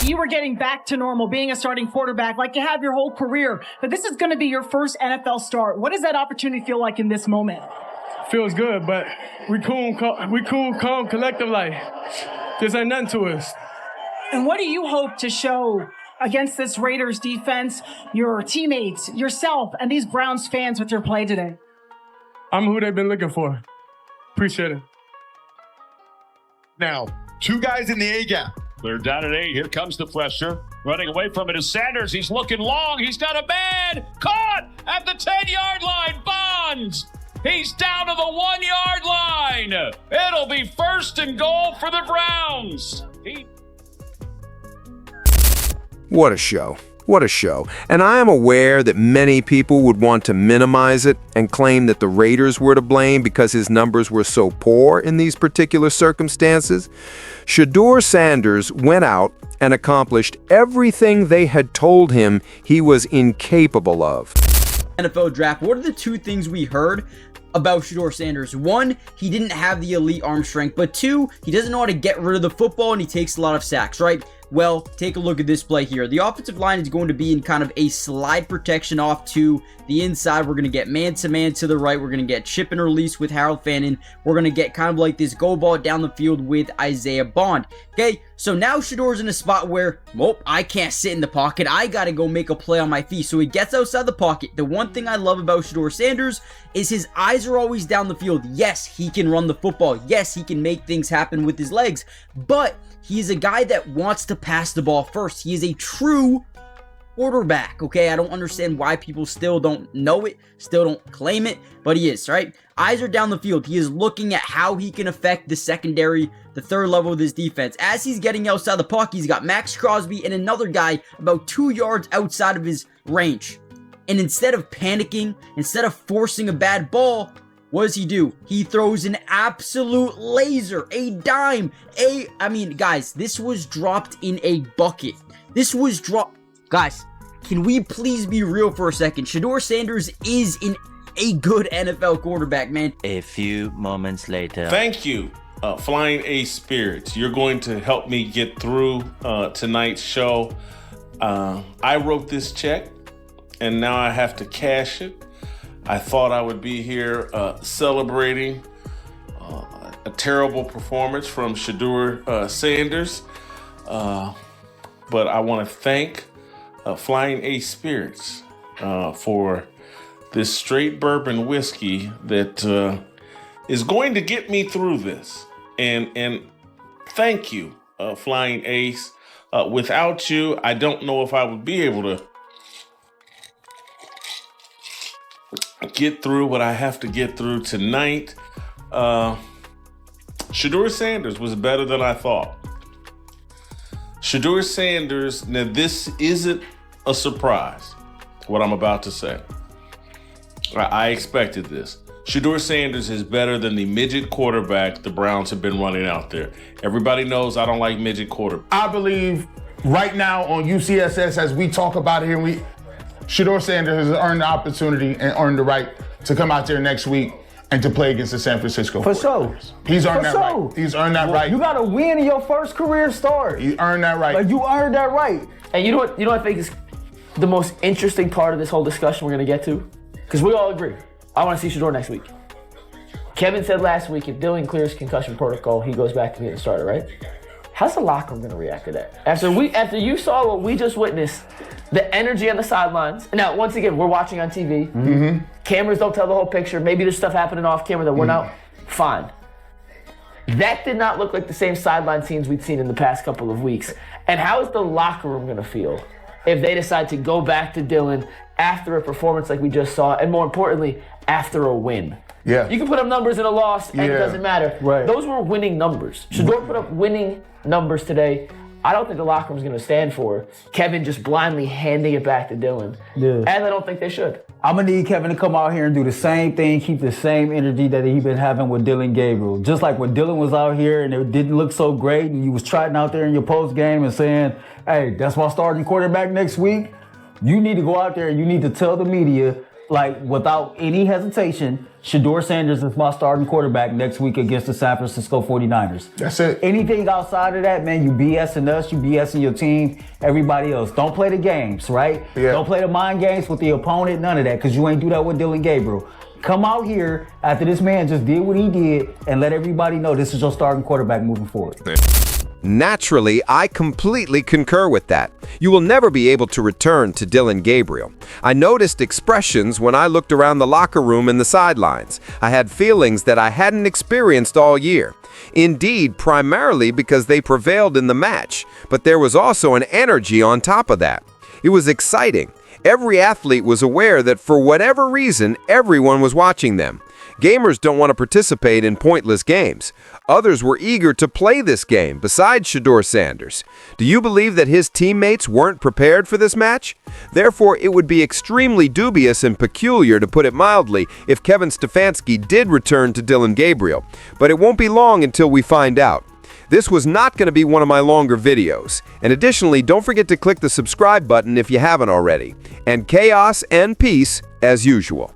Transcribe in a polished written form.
you were getting back to normal, being a starting quarterback like you have your whole career, but this is going to be your first NFL start. What does that opportunity feel like in this moment? Feels good, but we cool, calm, collective like. This ain't nothing to us. And what do you hope to show against this Raiders defense, your teammates, yourself, and these Browns fans with your play today? I'm who they've been looking for. Appreciate it. Now, two guys in the A-gap. They're down at 8. Here comes the pressure. Running away from it is Sanders. He's looking long. He's got a man. Caught at the 10-yard line. Bonds. He's down to the 1-yard line. It'll be 1st and goal for the Browns. What a show. What a show. And I am aware that many people would want to minimize it and claim that the Raiders were to blame because his numbers were so poor in these particular circumstances. Shedeur Sanders went out and accomplished everything they had told him he was incapable of. NFL draft, what are the two things we heard about Shedeur Sanders? One, he didn't have the elite arm strength, but two, he doesn't know how to get rid of the football and he takes a lot of sacks, right? Well, take a look at this play here. The offensive line is going to be in kind of a slide protection off to the inside. We're going to get man-to-man to the right. We're going to get chip and release with Harold Fannin. We're going to get kind of like this go ball down the field with Isaiah Bond. Okay, so now Shedeur's in a spot where, well, I can't sit in the pocket. I got to go make a play on my feet. So he gets outside the pocket. The one thing I love about Shedeur Sanders is his eyes are always down the field. Yes, he can run the football. Yes, he can make things happen with his legs. But he is a guy that wants to pass the ball first. He is a true quarterback, okay? I don't understand why people still don't know it, still don't claim it, but he is, right? Eyes are down the field. He is looking at how he can affect the secondary, the third level of this defense. As he's getting outside the pocket, he's got Max Crosby and another guy about 2 yards outside of his range. And instead of panicking, instead of forcing a bad ball, what does he do? He throws an absolute laser, a dime, I mean, guys, this was dropped in a bucket. This was dropped. Guys, can we please be real for a second? Shedeur Sanders is a good NFL quarterback, man. A few moments later. Thank you, Flying Ace Spirits. You're going to help me get through tonight's show. I wrote this check, and now I have to cash it. I thought I would be here celebrating a terrible performance from Shedeur Sanders, but I want to thank Flying Ace Spirits for this straight bourbon whiskey that is going to get me through this. And thank you, Flying Ace. Without you, I don't know if I would be able to get through what I have to get through tonight. Shedeur Sanders was better than I thought. Shedeur Sanders, now this isn't a surprise, what I'm about to say. I expected this. Shedeur Sanders is better than the midget quarterback the Browns have been running out there. Everybody knows I don't like midget quarterbacks. I believe right now on UCSS, as we talk about it here, Shedeur Sanders has earned the opportunity and earned the right to come out there next week and to play against the San Francisco 49ers. Sure. He's earned that right. He's earned that right. You got to win in your first career start. He earned that right. Like, you earned that right. And you know what I think is the most interesting part of this whole discussion we're going to get to? Because we all agree. I want to see Shedeur next week. Kevin said last week, if Dylan clears concussion protocol, he goes back to being the starter, right? How's the locker room going to react to that? After you saw what we just witnessed, the energy on the sidelines. Now, once again, we're watching on TV. Mm-hmm. Cameras don't tell the whole picture. Maybe there's stuff happening off camera that we're not. Fine. That did not look like the same sideline scenes we'd seen in the past couple of weeks. And how is the locker room going to feel if they decide to go back to Dylan after a performance like we just saw, and more importantly, after a win? Yeah. You can put up numbers in a loss, and it doesn't matter. Right. Those were winning numbers. Shedeur put up winning numbers today. I don't think the locker room's going to stand for Kevin just blindly handing it back to Dylan. Yeah. And I don't think they should. I'm going to need Kevin to come out here and do the same thing, keep the same energy that he's been having with Dylan Gabriel. Just like when Dylan was out here and it didn't look so great and you was trotting out there in your post game and saying, hey, that's my starting quarterback next week. You need to go out there and you need to tell the media like without any hesitation, Shedeur Sanders is my starting quarterback next week against the San Francisco 49ers. That's it. Anything outside of that, man, you BSing us, you BSing your team, everybody else. Don't play the games, right? Yeah. Don't play the mind games with the opponent, none of that, because you ain't do that with Dylan Gabriel. Come out here after this man just did what he did and let everybody know this is your starting quarterback moving forward. Naturally, I completely concur with that. You will never be able to return to Dylan Gabriel. I noticed expressions when I looked around the locker room and the sidelines. I had feelings that I hadn't experienced all year. Indeed, primarily because they prevailed in the match, but there was also an energy on top of that. It was exciting. Every athlete was aware that for whatever reason, everyone was watching them. Gamers don't want to participate in pointless games. Others were eager to play this game, besides Shedeur Sanders. Do you believe that his teammates weren't prepared for this match? Therefore, it would be extremely dubious and peculiar, to put it mildly, if Kevin Stefanski did return to Dylan Gabriel. But it won't be long until we find out. This was not going to be one of my longer videos. And additionally, don't forget to click the subscribe button if you haven't already. And chaos and peace as usual.